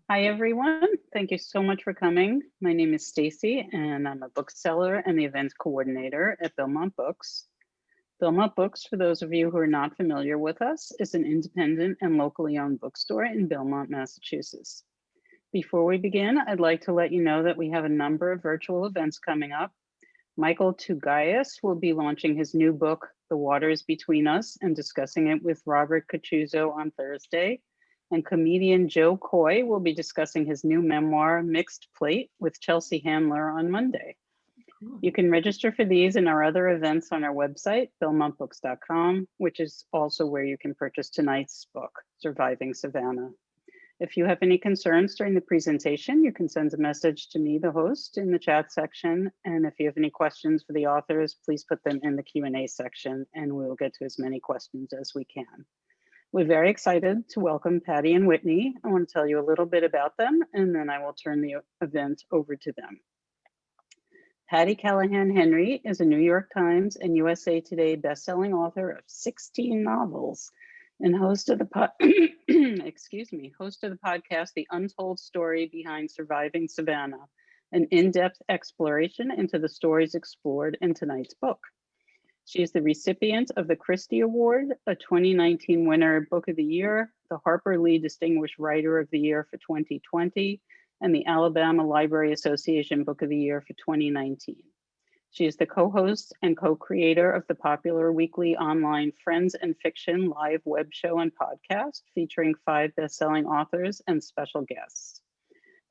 Hi, everyone. Thank you so much for coming. My name is Stacy, and I'm a bookseller and the events coordinator at Belmont Books. Belmont Books, for those of you who are not familiar with us, is an independent and locally owned bookstore in Belmont, Massachusetts. Before we begin, I'd like to let you know that we have a number of virtual events coming up. Michael Tugayas will be launching his new book, The Waters Between Us, and discussing it with Robert Cacciuzzo on Thursday. And comedian Joe Coy will be discussing his new memoir, Mixed Plate, with Chelsea Handler on Monday. You can register for these and our other events on our website, belmontbooks.com, which is also where you can purchase tonight's book, Surviving Savannah. If you have any concerns during the presentation, you can send a message to me, the host, in the chat section. And if you have any questions for the authors, please put them in the Q&A section and we will get to as many questions as we can. We're very excited to welcome Patti and Whitney. I want to tell you a little bit about them, and then I will turn the event over to them. Patti Callahan Henry is a New York Times and USA Today bestselling author of 16 novels and host of the host of the podcast, The Untold Story Behind Surviving Savannah, an in-depth exploration into the stories explored in tonight's book. She is the recipient of the Christie Award, a 2019 winner Book of the Year, the Harper Lee Distinguished Writer of the Year for 2020, and the Alabama Library Association Book of the Year for 2019. She is the co-host and co-creator of the popular weekly online Friends and Fiction live web show and podcast featuring 5 best-selling authors and special guests.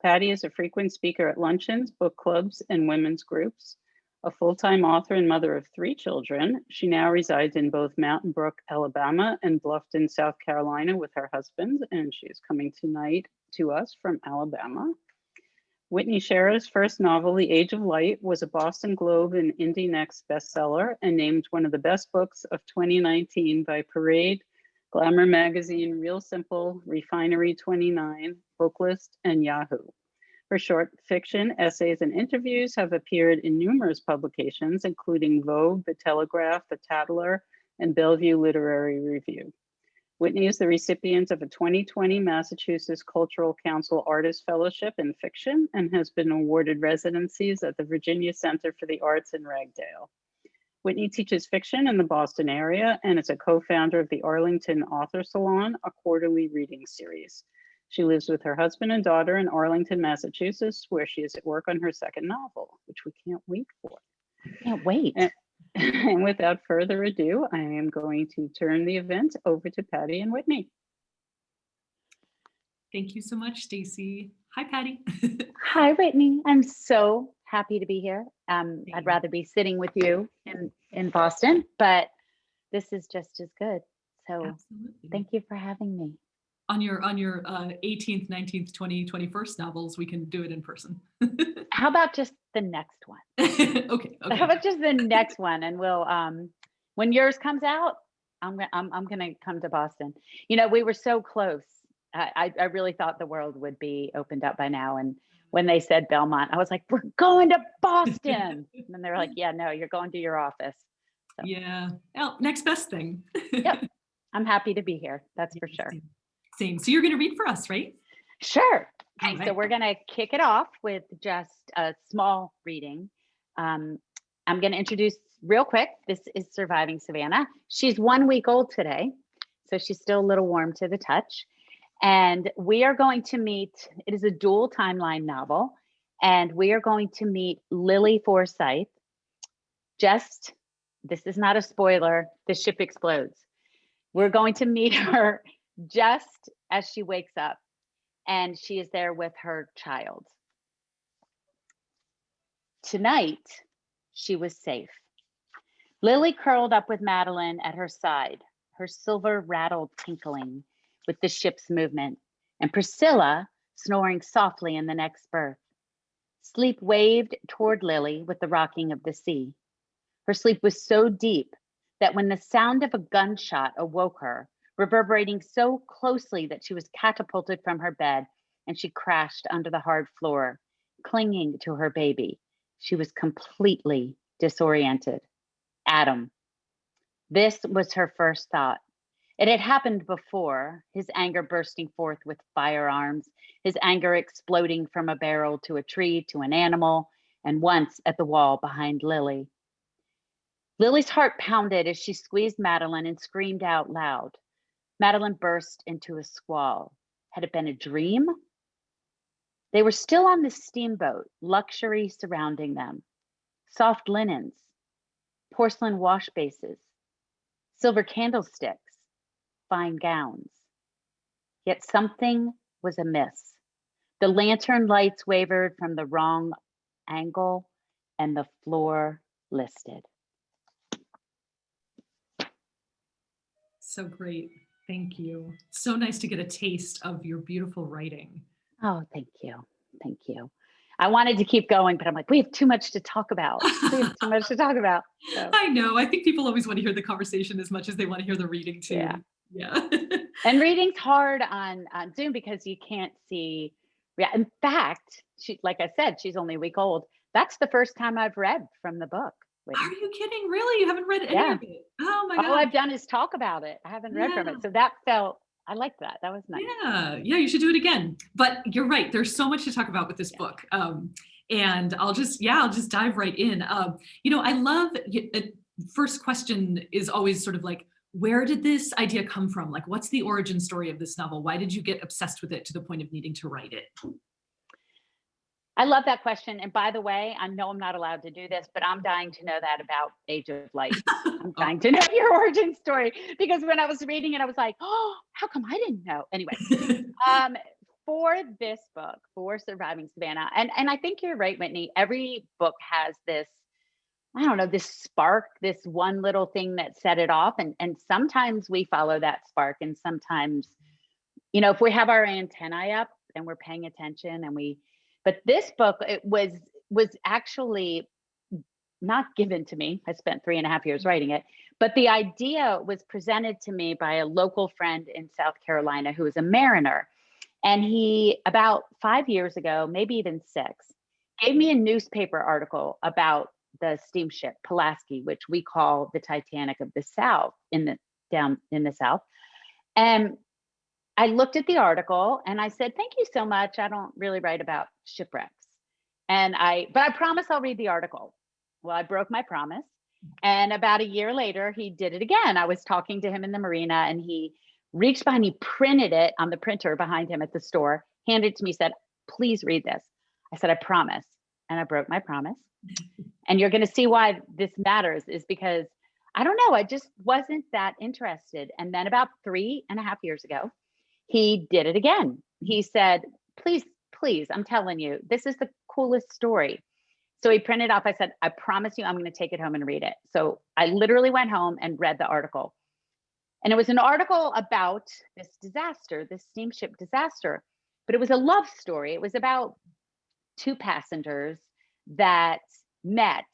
Patti is a frequent speaker at luncheons, book clubs, and women's groups. A full-time author and mother of 3 children, she now resides in both Mountain Brook, Alabama, and Bluffton, South Carolina with her husband, and she is coming tonight to us from Alabama. Whitney Scherer's first novel, The Age of Light, was a Boston Globe and Indie Next bestseller and named one of the best books of 2019 by Parade, Glamour Magazine, Real Simple, Refinery 29, Booklist, and Yahoo. Her short fiction, essays, and interviews have appeared in numerous publications, including Vogue, The Telegraph, The Tatler, and Bellevue Literary Review. Whitney is the recipient of a 2020 Massachusetts Cultural Council Artist Fellowship in Fiction and has been awarded residencies at the Virginia Center for the Arts in Ragdale. Whitney teaches fiction in the Boston area and is a co-founder of the Arlington Author Salon, a quarterly reading series. She lives with her husband and daughter in Arlington, Massachusetts, where she is at work on her second novel, which we can't wait for. Can't wait. And without further ado, I am going to turn the event over to Patti and Whitney. Thank you so much, Stacy. Hi, Patti. Hi, Whitney. I'm so happy to be here. I'd rather be sitting with you in Boston, but this is just as good. So Absolutely. Thank you for having me. On your 18th, 19th, 20th, 21st novels, we can do it in person. How about just the next one? Okay. How about just the next one? And we'll, when yours comes out, I'm gonna come to Boston. You know, we were so close. I really thought the world would be opened up by now. And when they said Belmont, I was like, we're going to Boston. And then they were like, yeah, no, you're going to your office. So. Yeah. Well, next best thing. Yep. I'm happy to be here. That's for sure. Same. So you're going to read for us, right? Sure. Okay. So we're going to kick it off with just a small reading. I'm going to introduce real quick. This is Surviving Savannah. She's 1 week old today, so she's still a little warm to the touch. And we are going to meet, it is a dual timeline novel, and we are going to meet Lily Forsythe. This is not a spoiler, the ship explodes. We're going to meet her just as she wakes up, and she is there with her child. Tonight, she was safe. Lily curled up with Madeline at her side, her silver rattle tinkling with the ship's movement, and Priscilla snoring softly in the next berth. Sleep waved toward Lily with the rocking of the sea. Her sleep was so deep that when the sound of a gunshot awoke her, reverberating so closely that she was catapulted from her bed and she crashed under the hard floor, clinging to her baby. She was completely disoriented. Adam. This was her first thought. It had happened before, his anger bursting forth with firearms, his anger exploding from a barrel to a tree to an animal, and once at the wall behind Lily. Lily's heart pounded as she squeezed Madeline and screamed out loud. Madeline burst into a squall. Had it been a dream? They were still on the steamboat, luxury surrounding them. Soft linens, porcelain wash bases, silver candlesticks, fine gowns. Yet something was amiss. The lantern lights wavered from the wrong angle and the floor listed. So great. Thank you. So nice to get a taste of your beautiful writing. Oh, thank you. Thank you. I wanted to keep going, but I'm like, we have too much to talk about. We have too much to talk about. So, I know. I think people always want to hear the conversation as much as they want to hear the reading too. yeah. Yeah. And reading's hard on Zoom because you can't see. Yeah. In fact, she, like I said, she's only a week old. That's the first time I've read from the book. Are you kidding? Really? You haven't read any Yeah. of it? Oh my All God. I've done is talk about it. I haven't read from it. So that felt, I liked that. That was nice. Yeah, yeah, you should do it again. But you're right. There's so much to talk about with this book. And I'll just dive right in. I love, first question is always sort of like, where did this idea come from? Like, what's the origin story of this novel? Why did you get obsessed with it to the point of needing to write it? I love that question. And by the way, I know I'm not allowed to do this, but I'm dying to know that about Age of Light. I'm dying to know your origin story because when I was reading it, I was like, oh, how come I didn't know? Anyway, for this book, for Surviving Savannah, and I think you're right, Whitney, every book has this, I don't know, this spark, this one little thing that set it off. And sometimes we follow that spark. And sometimes, if we have our antennae up and we're paying attention but this book, it was actually not given to me. I spent 3.5 years writing it, but the idea was presented to me by a local friend in South Carolina who was a mariner. And he, about 5 years ago, maybe even 6, gave me a newspaper article about the steamship Pulaski, which we call the Titanic of the South down in the South. And I looked at the article and I said, thank you so much. I don't really write about shipwrecks. But I promise I'll read the article. Well, I broke my promise. And about a year later, he did it again. I was talking to him in the marina and he reached behind, he printed it on the printer behind him at the store, handed it to me, said, please read this. I said, I promise. And I broke my promise. And you're going to see why this matters is because I don't know, I just wasn't that interested. And then about 3.5 years ago, he did it again. He said, please, I'm telling you, this is the coolest story. So he printed off, I said, I promise you, I'm going to take it home and read it. So I literally went home and read the article. And it was an article about this disaster, this steamship disaster, but it was a love story. It was about 2 passengers that met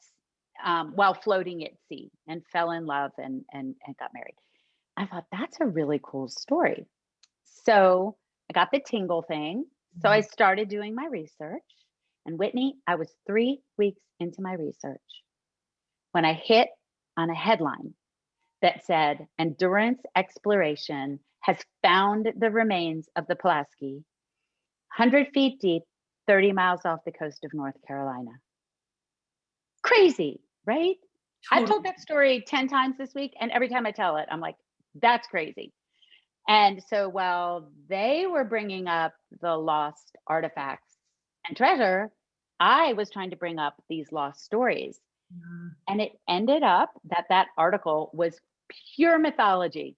while floating at sea and fell in love and got married. I thought that's a really cool story. So I got the tingle thing. So I started doing my research. And Whitney, I was 3 weeks into my research when I hit on a headline that said, Endurance Exploration has found the remains of the Pulaski, 100 feet deep, 30 miles off the coast of North Carolina. Crazy, right? I've told that story 10 times this week. And every time I tell it, I'm like, that's crazy. And so while they were bringing up the lost artifacts and treasure, I was trying to bring up these lost stories. And it ended up that article was pure mythology.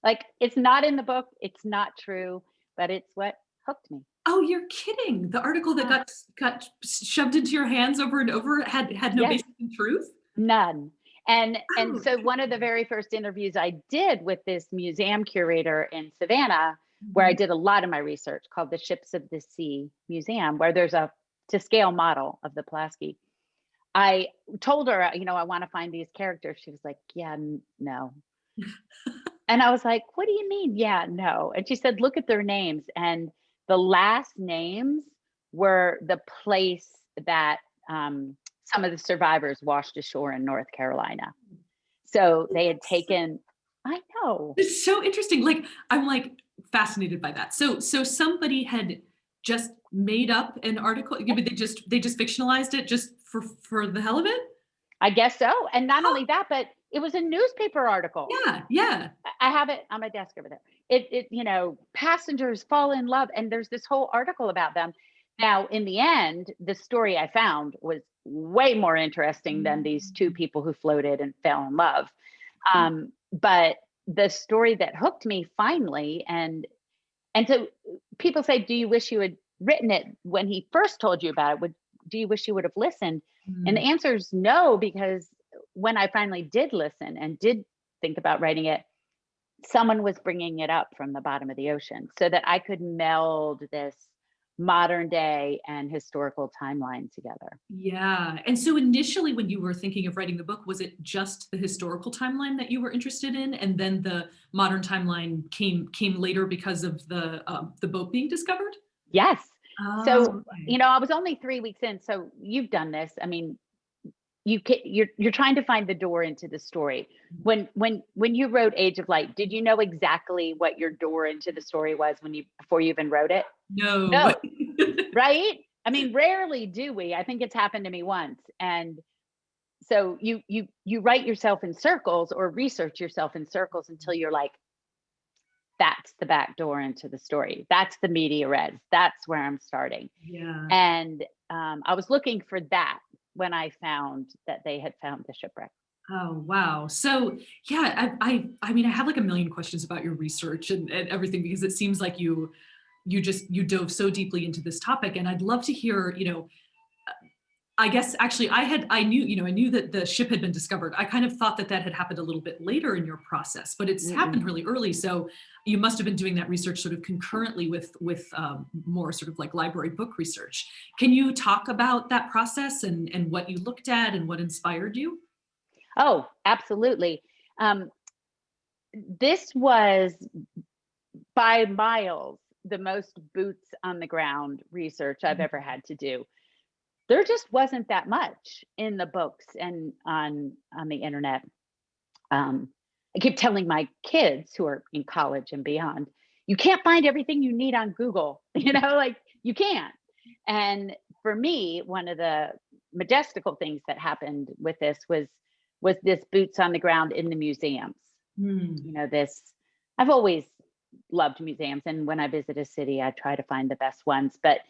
Like, it's not in the book, it's not true, but it's what hooked me. Oh, you're kidding. The article that got shoved into your hands over and over had no basis in truth? None. And so one of the very first interviews I did with this museum curator in Savannah, where I did a lot of my research, called the Ships of the Sea Museum, where there's a to scale model of the Pulaski. I told her, I want to find these characters. She was like, yeah, no. And I was like, what do you mean? Yeah, no. And she said, look at their names. And the last names were the place that some of the survivors washed ashore in North Carolina. So they had taken I know. It's so interesting. Like, I'm like fascinated by that. So somebody had just made up an article. Yeah, but they just fictionalized it just for the hell of it. I guess so. And not Huh. only that, but it was a newspaper article. Yeah, yeah. I have it on my desk over there. Passengers fall in love, and there's this whole article about them. Now, in the end, the story I found was way more interesting than these two people who floated and fell in love. But the story that hooked me finally, and so people say, do you wish you had written it when he first told you about it? Do you wish you would have listened? And the Mm. answer is no, because when I finally did listen and did think about writing it, someone was bringing it up from the bottom of the ocean so that I could meld this modern day and historical timeline together. Yeah. And so initially when you were thinking of writing the book, was it just the historical timeline that you were interested in? And then the modern timeline came later because of the boat being discovered? Yes. Oh, So, okay. I was only 3 weeks in. So you've done this. I mean, you're trying to find the door into the story. When you wrote Age of Light, did you know exactly what your door into the story was before you even wrote it? No. No, right? I mean, rarely do we. I think it's happened to me once. And so you write yourself in circles or research yourself in circles until you're like, that's the back door into the story. That's the media res. That's where I'm starting. Yeah. And I was looking for that when I found that they had found the shipwreck. Oh, wow. So yeah, I mean, I have like a million questions about your research and everything, because it seems like you dove so deeply into this topic. And I'd love to hear, I guess actually I knew that the ship had been discovered. I kind of thought that had happened a little bit later in your process, but it's Mm-mm. happened really early. So you must have been doing that research sort of concurrently with more sort of like library book research. Can you talk about that process and what you looked at and what inspired you? Oh, absolutely. Um, this was by miles the most boots on the ground research I've ever had to do. There just wasn't that much in the books and on the internet. I keep telling my kids who are in college and beyond, you can't find everything you need on Google. Like you can't. And for me, one of the majestical things that happened with this was this boots on the ground in the museums. Hmm. This I've always loved museums, and when I visit a city, I try to find the best ones. But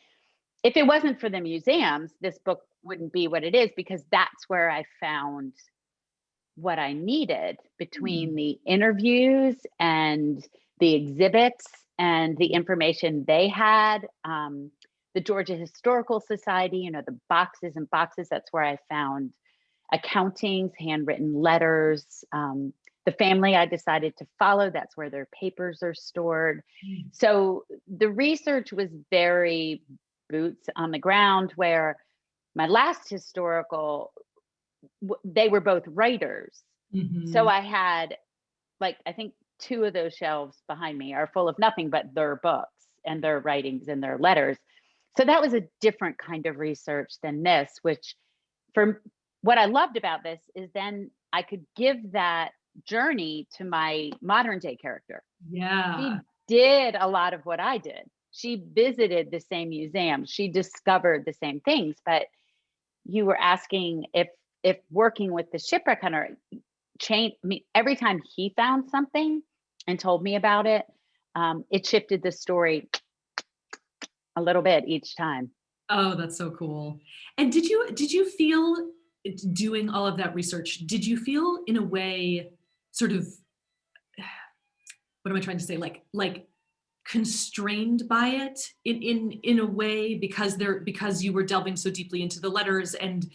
if it wasn't for the museums, this book wouldn't be what it is, because that's where I found what I needed between the interviews and the exhibits and the information they had. The Georgia Historical Society, the boxes and boxes, that's where I found accountings, handwritten letters. The family I decided to follow, that's where their papers are stored. So the research was very boots on the ground, where my last historical, they were both writers. So Mhm. I had, like, I think 2 of those shelves behind me are full of nothing but their books and their writings and their letters. So that was a different kind of research than this, which, for what I loved about this is then I could give that journey to my modern day character. Yeah. She did a lot of what I did. She visited the same museum. She discovered the same things. But you were asking if working with the shipwreck hunter changed me. Every time he found something and told me about it, it shifted the story a little bit each time. Oh, that's so cool. And did you feel doing all of that research, did you feel in a way sort of, what am I trying to say? Like constrained by it in a way, because you were delving so deeply into the letters and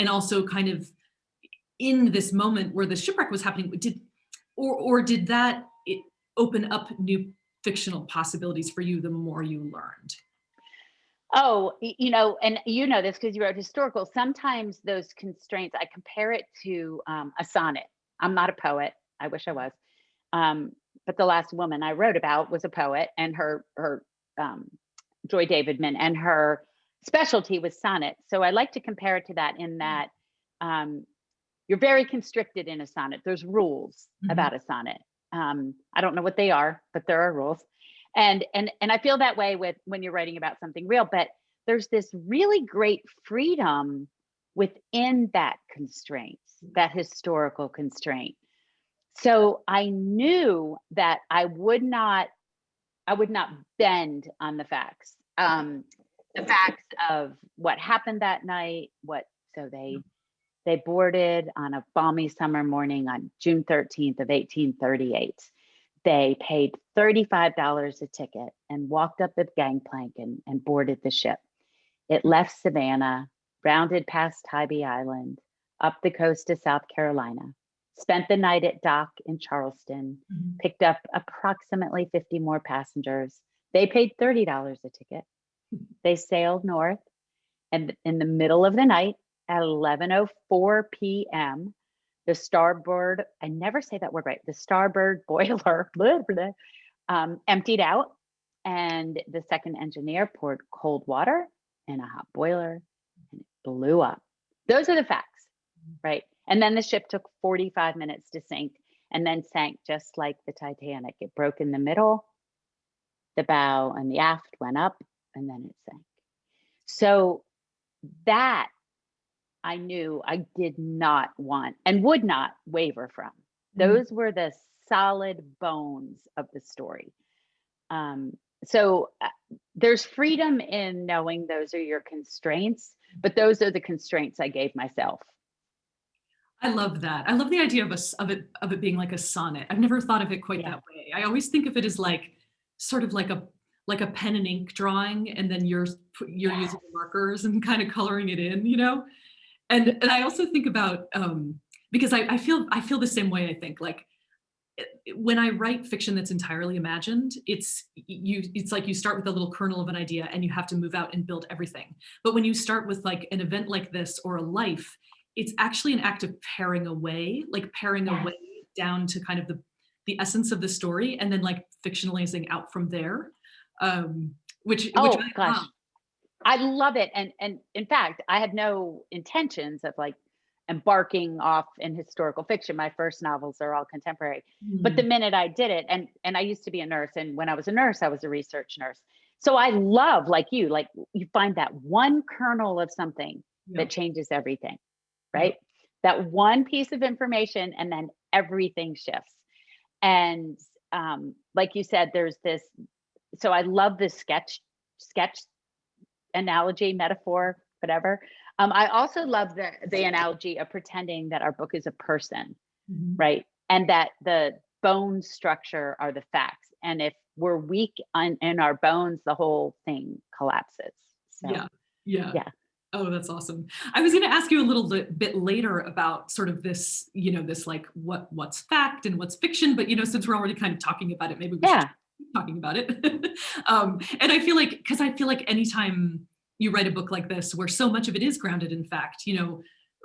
also kind of in this moment where the shipwreck was happening, or did that open up new fictional possibilities for you the more you learned? Oh, and this because you wrote historical. Sometimes those constraints, I compare it to a sonnet. I'm not a poet. I wish I was. But the last woman I wrote about was a poet, and her Joy Davidman, and her specialty was sonnet. So I like to compare it to that, in that you're very constricted in a sonnet. There's rules Mhm. about a sonnet. I don't know what they are, but there are rules. And I feel that way with when you're writing about something real, but there's this really great freedom within that constraint, that historical constraint. So I knew that I would not bend on the facts. The facts of what happened that night, so they boarded on a balmy summer morning on June 13th of 1838. They paid $35 a ticket and walked up the gangplank and boarded the ship. It left Savannah, rounded past Tybee Island, up the coast to South Carolina, spent the night at dock in Charleston, picked up approximately 50 more passengers. They paid $30 a ticket. They sailed north, and in the middle of the night at 11:04 p.m., the starboard, I never say that word right, the starboard boiler emptied out, and the second engineer poured cold water in a hot boiler, and it blew up. Those are the facts, right? And then the ship took 45 minutes to sink, and then sank just like the Titanic. It broke in the middle, the bow and the aft went up, and then it sank. So that I knew I did not want and would not waver from. Those were the solid bones of the story. So there's freedom in knowing those are your constraints, but those are the constraints I gave myself. I love that. I love the idea of it being like a sonnet. I've never thought of it quite that way. I always think of it as like sort of like a pen and ink drawing, and then you're using markers and kind of coloring it in, you know. And I also think about because I feel the same way. I think like when I write fiction that's entirely imagined, it's like you start with a little kernel of an idea and you have to move out and build everything. But when you start with like an event like this or a life, it's actually an act of paring away down to kind of the essence of the story, and then like fictionalizing out from there. Which I love it. And in fact, I had no intentions of like embarking off in historical fiction. My first novels are all contemporary. But the minute I did it, and I used to be a nurse, and when I was a nurse, I was a research nurse. So I love, like you find that one kernel of something that changes everything, right? That one piece of information, and then everything shifts. And like you said, there's this, so I love this sketch analogy, metaphor, whatever. I also love the analogy of pretending that our book is a person, right? And that the bone structure are the facts. And if we're weak in our bones, the whole thing collapses. So, yeah. Oh, that's awesome. I was going to ask you a little bit later about sort of this, you know, this like what's fact and what's fiction, but you know, since we're already kind of talking about it, maybe we should keep talking about it. And I feel like anytime you write a book like this, where so much of it is grounded in fact, you know,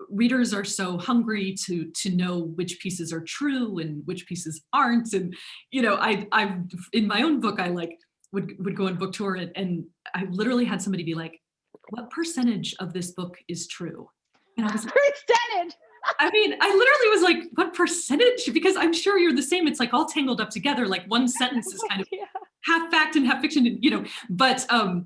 readers are so hungry to know which pieces are true and which pieces aren't. And, you know, I in my own book, I like would go on book tour and I literally had somebody be like, what percentage of this book is true? And I was like, percentage. I mean, I literally was like, what percentage? Because I'm sure you're the same. It's like all tangled up together. Like one sentence is kind of half fact and half fiction, you know, but I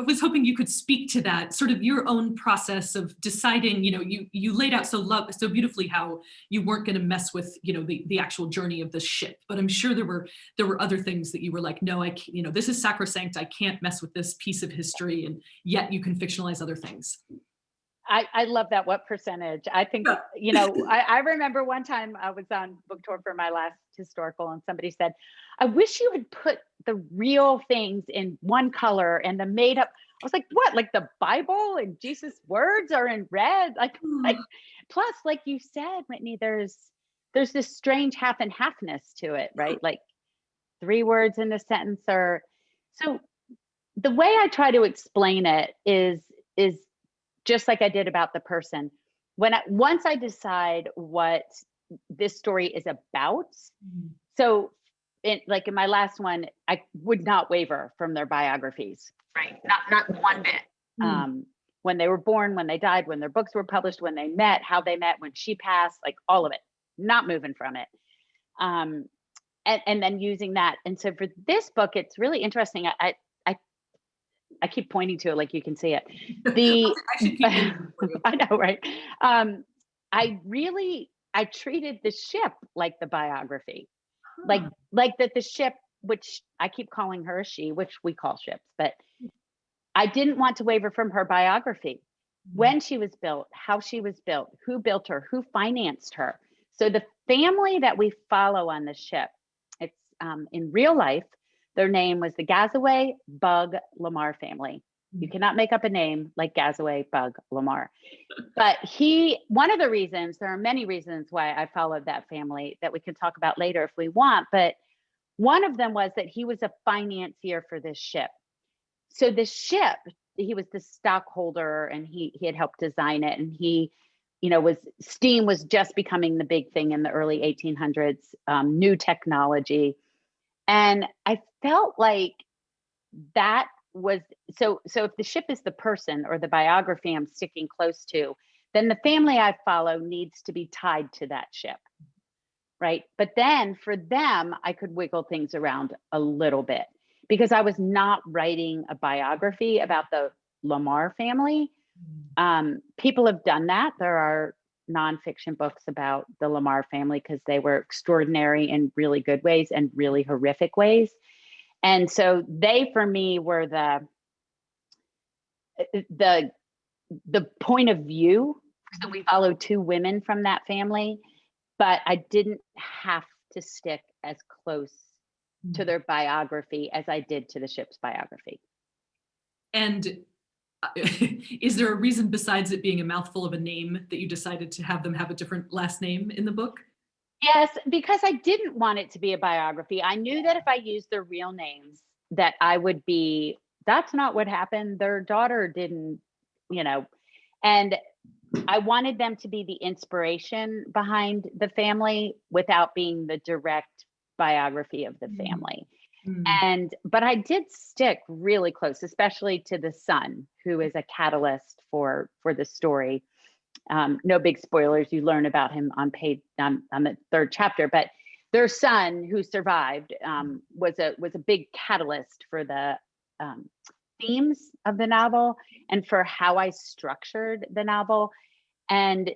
was hoping you could speak to that sort of your own process of deciding, you know, you laid out so beautifully how you weren't going to mess with, you know, the actual journey of the ship, but I'm sure there were other things that you were like, no, you know, this is sacrosanct. I can't mess with this piece of history, and yet you can fictionalize other things. I love that. What percentage? I think, you know, I remember one time I was on book tour for my last historical, and somebody said, I wish you had put the real things in one color and the made up. I was like, what? Like the Bible and Jesus' words are in red? Like plus, like you said, Whitney, there's this strange half and halfness to it, right? Like 3 words in a sentence or so. The way I try to explain it is just like I did about the person. Once I decide what this story is about, so in my last one, I would not waver from their biographies, right? Not one bit. When they were born, when they died, when their books were published, when they met, how they met, when she passed, like all of it, not moving from it. And then using that. And so for this book, it's really interesting. I keep pointing to it like you can see it. I should keep aiming for you. I know, right? I treated the ship like the biography, Huh. like that the ship, which I keep calling her a she, which we call ships, but I didn't want to waver from her biography. When she was built, how she was built, who built her, who financed her. So the family that we follow on the ship, it's in real life, their name was the Gazaway Bug Lamar family. You cannot make up a name like Gazaway Bug Lamar. But one of the reasons, there are many reasons why I followed that family that we can talk about later if we want, but one of them was that he was a financier for this ship. So the ship, he was the stockholder and he had helped design it. And he, steam was just becoming the big thing in the early 1800s, new technology. And I felt like that was, so if the ship is the person or the biography I'm sticking close to, then the family I follow needs to be tied to that ship. Right. But then for them, I could wiggle things around a little bit because I was not writing a biography about the Lamar family. People have done that. There are nonfiction books about the Lamar family because they were extraordinary in really good ways and really horrific ways. And so they, for me, were the point of view. So we follow two women from that family, but I didn't have to stick as close to their biography as I did to the ship's biography. And is there a reason besides it being a mouthful of a name that you decided to have them have a different last name in the book? Yes, because I didn't want it to be a biography. I knew that if I used their real names, that I would be, that's not what happened. Their daughter didn't, and I wanted them to be the inspiration behind the family without being the direct biography of the family. But I did stick really close, especially to the son, who is a catalyst for the story. No big spoilers. You learn about him on the third chapter, but their son, who survived, was a big catalyst for the themes of the novel and for how I structured the novel. And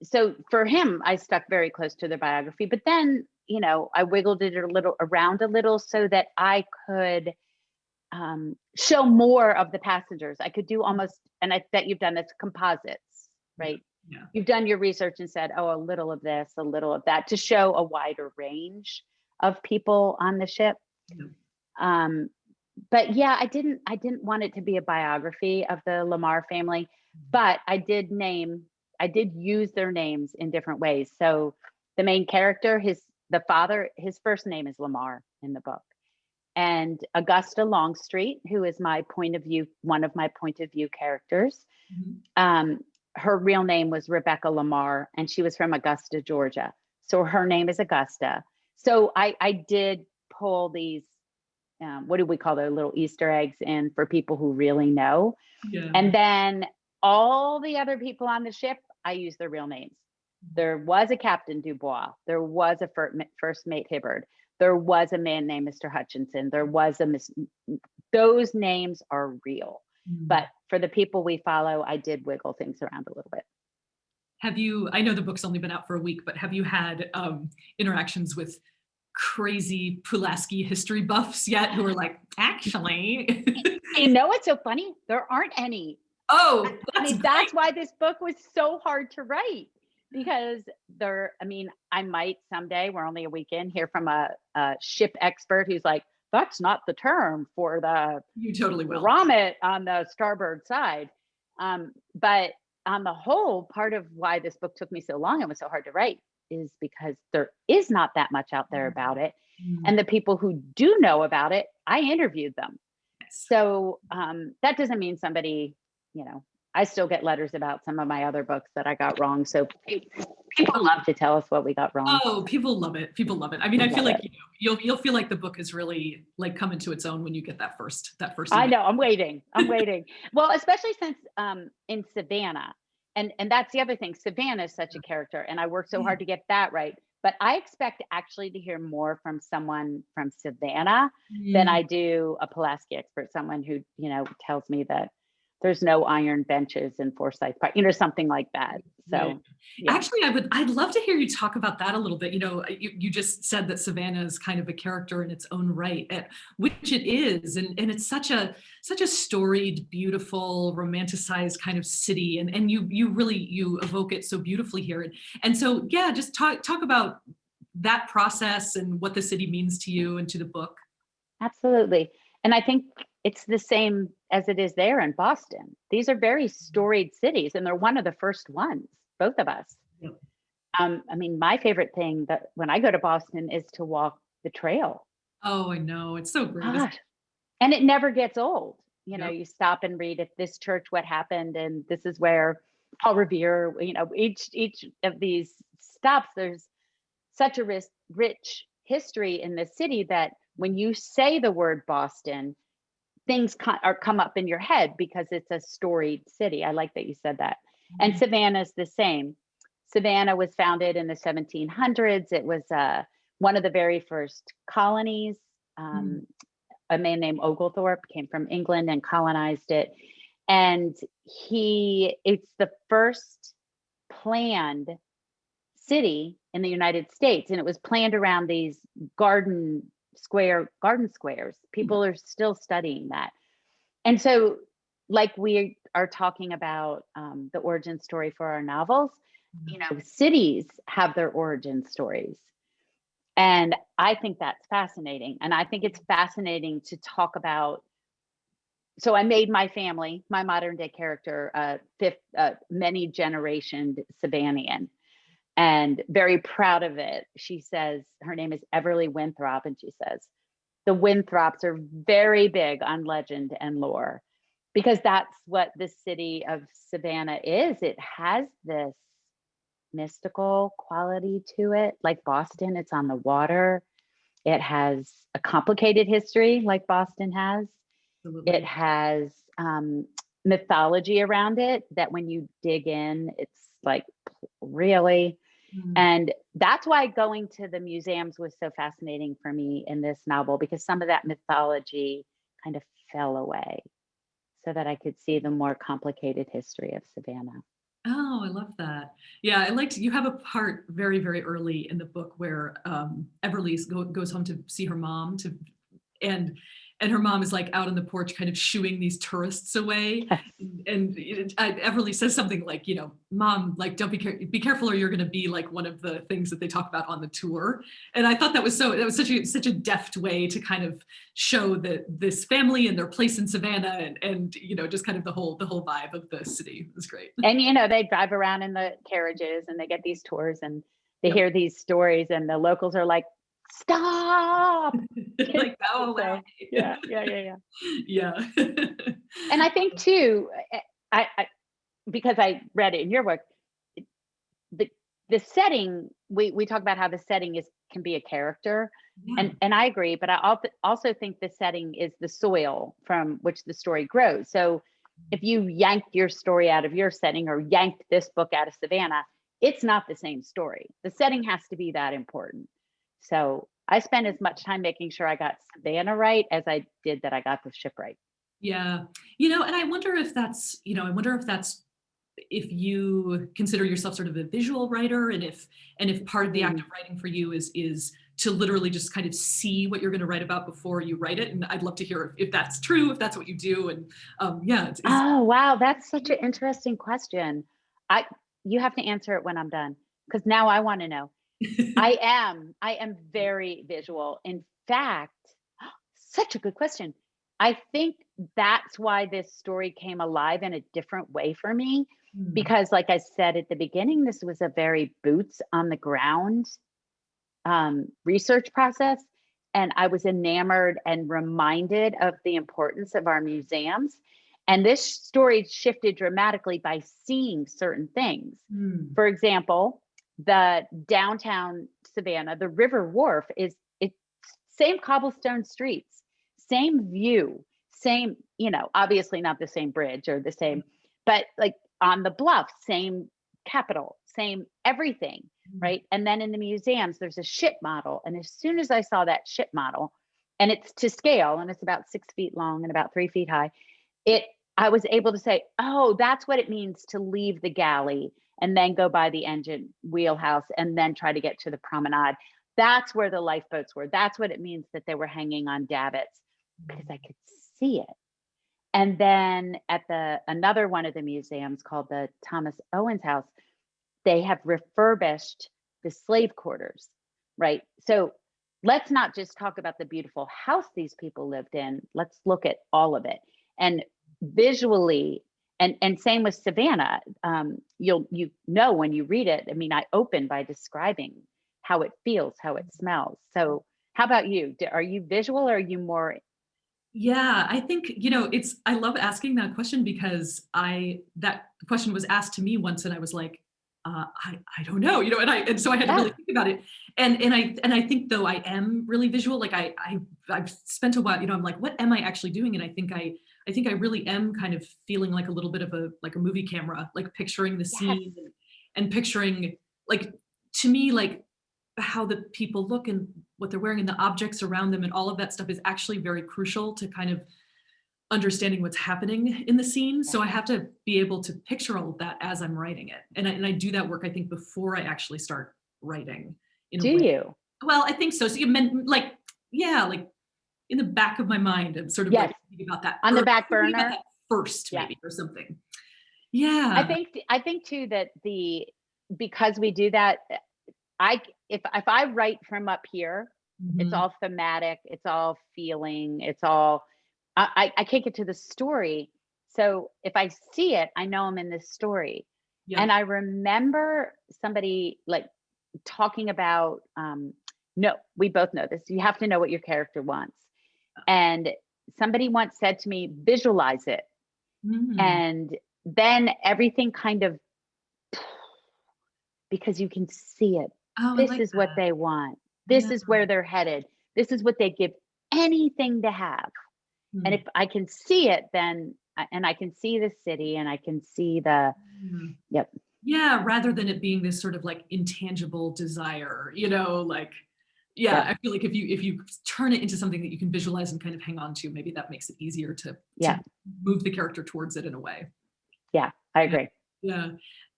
so for him, I stuck very close to the biography, but then, I wiggled it around a little so that I could show more of the passengers. I could do almost, and I bet you've done this, composites, right? Yeah. You've done your research and said, oh, a little of this, a little of that, to show a wider range of people on the ship. Yeah. But yeah, I didn't want it to be a biography of the Lamar family, but I did use their names in different ways. So the main character, the father, his first name is Lamar in the book. And Augusta Longstreet, who is one of my point of view characters, her real name was Rebecca Lamar, and she was from Augusta, Georgia. So her name is Augusta. So I did pull these, what do we call their little Easter eggs in for people who really know. Yeah. And then all the other people on the ship, I use their real names. There was a Captain Dubois. There was a first mate Hibbard. There was a man named Mr. Hutchinson. There was those names are real. But for the people we follow, I did wiggle things around a little bit. I know the book's only been out for a week, but have you had interactions with crazy Pulaski history buffs yet who are like, actually? What's so funny? There aren't any. Oh, that's why this book was so hard to write, because I might someday, we're only a week in, hear from a ship expert who's like, that's not the term for the you totally will. grommet on the starboard side. But on the whole, part of why this book took me so long and was so hard to write is because there is not that much out there about it. And the people who do know about it, I interviewed them. Yes. So that doesn't mean somebody, I still get letters about some of my other books that I got wrong. So people love to tell us what we got wrong. Oh, people love it. People love it. I mean, I feel like you'll feel like the book is really like come into its own when you get that first. I know. I'm waiting. Well, especially since in Savannah, and that's the other thing. Savannah is such a character, and I worked so hard to get that right. But I expect actually to hear more from someone from Savannah than I do a Pulaski expert, someone who, tells me that there's no iron benches in Forsyth Park, something like that. So yeah. Actually, I'd love to hear you talk about that a little bit. You just said that Savannah is kind of a character in its own right, which it is. And it's such a storied, beautiful, romanticized kind of city. And you really evoke it so beautifully here. And so, yeah, just talk about that process and what the city means to you and to the book. Absolutely. And I think it's the same as it is there in Boston. These are very storied cities, and they're one of the first ones, both of us. Yep. I mean, my favorite thing that when I go to Boston is to walk the trail. Oh, I know. It's so great. Gosh. And it never gets old. Yep. You stop and read at this church what happened, and this is where Paul Revere, each of these stops, there's such a rich history in the city that when you say the word Boston, things come up in your head because it's a storied city. I like that you said that. And Savannah's the same. Savannah was founded in the 1700s. It was one of the very first colonies. A man named Oglethorpe came from England and colonized it. And it's the first planned city in the United States. And it was planned around these garden squares. People are still studying that. And so, like we are talking about the origin story for our novels, cities have their origin stories. And I think that's fascinating. And I think it's fascinating to talk about. So I made my family, my modern day character, many generationed Savannian, and very proud of it. She says, her name is Everly Winthrop, and she says, the Winthrops are very big on legend and lore, because that's what the city of Savannah is. It has this mystical quality to it. Like Boston, it's on the water. It has a complicated history like Boston has. Absolutely. It has mythology around it that when you dig in, it's like, really? And that's why going to the museums was so fascinating for me in this novel, because some of that mythology kind of fell away so that I could see the more complicated history of Savannah. Oh, I love that. Yeah, I liked, you have a part very, very early in the book where Everly goes home to see her mom and her mom is like out on the porch kind of shooing these tourists away. And Everly says something like, Mom, like, don't be careful or you're going to be like one of the things that they talk about on the tour. And I thought that was such a deft way to kind of show that this family and their place in Savannah and just kind of the whole vibe of the city. It was great. And, they drive around in the carriages and they get these tours and they hear these stories, and the locals are like, stop. Like, go away. Yeah. Yeah. And I think too, I because I read it in your work, the setting, we talk about how the setting can be a character, and I agree, but I also think the setting is the soil from which the story grows. So if you yanked your story out of your setting or yanked this book out of Savannah, it's not the same story. The setting has to be that important. So I spent as much time making sure I got Savannah right as I did that I got the ship right. Yeah. And I wonder if that's, if you consider yourself sort of a visual writer, and if part of the act of writing for you is to literally just kind of see what you're going to write about before you write it. And I'd love to hear if that's true, if that's what you do. And oh, wow. That's such an interesting question. You have to answer it when I'm done, because now I want to know. I am very visual. In fact, such a good question. I think that's why this story came alive in a different way for me, because like I said at the beginning, this was a very boots on the ground research process. And I was enamored and reminded of the importance of our museums. And this story shifted dramatically by seeing certain things. For example, the downtown Savannah, the River Wharf it's same cobblestone streets, same view, same, obviously not the same bridge or the same, but like on the bluff, same Capitol, same everything. right? And then in the museums, there's a ship model. And as soon as I saw that ship model, and it's to scale, and it's about 6 feet long and about 3 feet high, I was able to say, oh, that's what it means to leave the galley and then go by the engine wheelhouse and then try to get to the promenade. That's where the lifeboats were. That's what it means that they were hanging on davits, because I could see it. And then at another one of the museums called the Thomas Owens House, they have refurbished the slave quarters, right? So let's not just talk about the beautiful house these people lived in. Let's look at all of it. And visually, and same with Savannah, you know when you read it. I mean, I open by describing how it feels, how it smells. So how about you? Are you visual, or are you more? Yeah, I think, I love asking that question, because that question was asked to me once, and I was like, I don't know, and so I had to really think about it. And I think, though, I am really visual. Like I've spent a while, I'm like, what am I actually doing? And I think I really am kind of feeling like a little bit of a movie camera, like picturing the scene and picturing, like, to me, like, how the people look and what they're wearing and the objects around them and all of that stuff is actually very crucial to kind of understanding what's happening in the scene. So I have to be able to picture all of that as I'm writing it. And I do that work, I think, before I actually start writing. Do you? Well, I think so. So you meant like in the back of my mind, I'm sort of like thinking about that. On the back burner first, maybe, or something. Yeah. I think too, that because we do that, if I write from up here, it's all thematic, it's all feeling, it's all, I can't get to the story. So if I see it, I know I'm in this story. Yeah. And I remember somebody like talking about, no, we both know this. You have to know what your character wants. And somebody once said to me, visualize it. And then everything kind of, because you can see it. Oh, this is what they want. This is where they're headed. This is what they give anything to have. And if I can see it, then, and I can see the city, and I can see the, Yeah, rather than it being this sort of like intangible desire, like, I feel like if you turn it into something that you can visualize and kind of hang on to, maybe that makes it easier to move the character towards it in a way. Yeah, I agree. Yeah.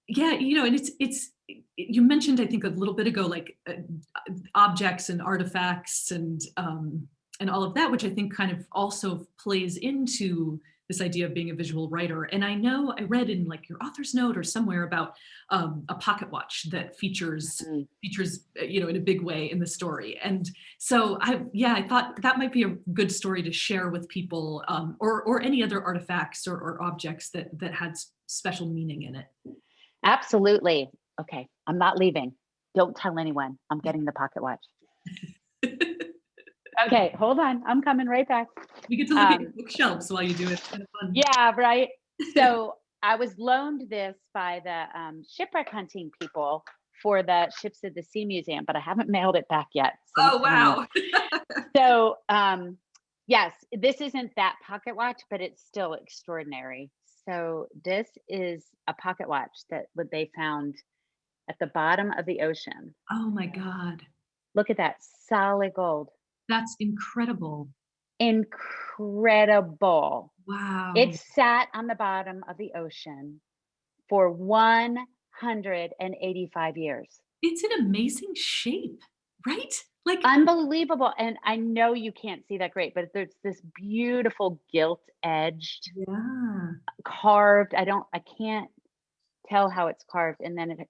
And it's you mentioned, I think, a little bit ago, like objects and artifacts and all of that, which I think kind of also plays into this idea of being a visual writer. And I know I read in like your author's note or somewhere about a pocket watch that features in a big way in the story. And so I thought that might be a good story to share with people, or any other artifacts or objects that had special meaning in it. Absolutely. Okay, I'm not leaving. Don't tell anyone. I'm getting the pocket watch. Okay, hold on. I'm coming right back. We get to look at your bookshelves while you do it. It's kind of fun. Yeah, right. So I was loaned this by the shipwreck hunting people for the Ships of the Sea Museum, but I haven't mailed it back yet. So oh, wow. So yes, this isn't that pocket watch, but it's still extraordinary. So this is a pocket watch that they found at the bottom of the ocean. Oh my God. Look at that, solid gold. That's incredible. Incredible. Wow. It sat on the bottom of the ocean for 185 years. It's in amazing shape, right? Like unbelievable. And I know you can't see that great, but there's this beautiful gilt-edged, carved. I can't tell how it's carved. And then it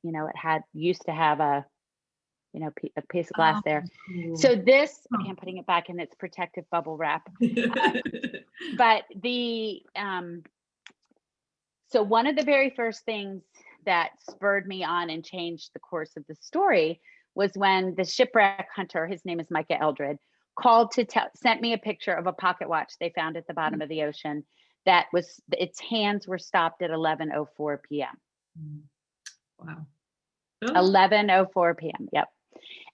used to have a piece of glass there. Cool. So this, I'm putting it back in its protective bubble wrap. But so one of the very first things that spurred me on and changed the course of the story was when the shipwreck hunter, his name is Micah Eldred, called sent me a picture of a pocket watch they found at the bottom of the ocean that was, its hands were stopped at 11:04 p.m. Wow. 11:04 p.m. Yep.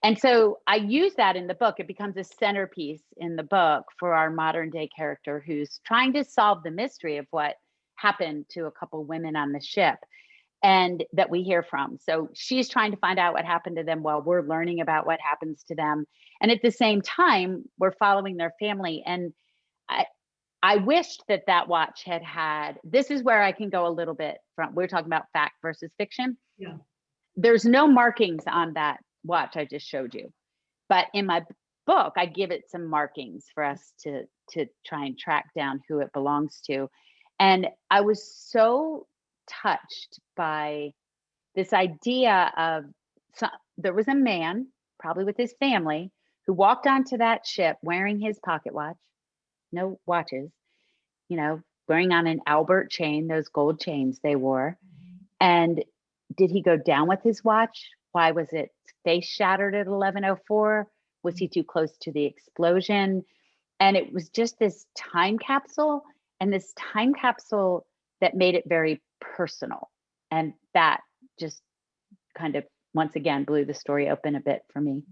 And so I use that in the book. It becomes a centerpiece in the book for our modern day character who's trying to solve the mystery of what happened to a couple women on the ship. and that we hear from. So she's trying to find out what happened to them while we're learning about what happens to them. And at the same time, we're following their family. And I wished that watch had, this is where I can go a little bit from, we're talking about fact versus fiction. Yeah. There's no markings on that watch I just showed you. But in my book, I give it some markings for us to try and track down who it belongs to. And I was so touched by this idea of, there was a man, probably with his family, who walked onto that ship wearing his pocket watch, no watches, wearing on an Albert chain, those gold chains they wore. And did he go down with his watch? Why was it face shattered at 11:04? Was he too close to the explosion? And it was just this time capsule, and this time capsule that made it very personal. And that just kind of, once again, blew the story open a bit for me.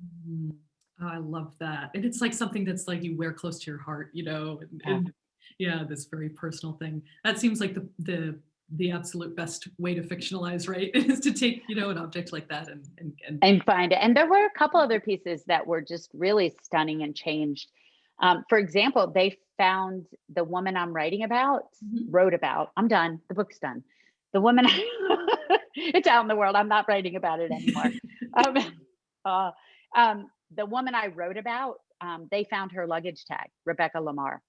Oh, I love that. And it's like something that's like you wear close to your heart, and yeah, this very personal thing. That seems like the absolute best way to fictionalize, right? Is to take, an object like that and find it. And there were a couple other pieces that were just really stunning and changed. For example, they found the woman I'm writing about, wrote about. I'm done. The book's done. The woman, it's out in the world. I'm not writing about it anymore. The woman I wrote about, they found her luggage tag, Rebecca Lamar.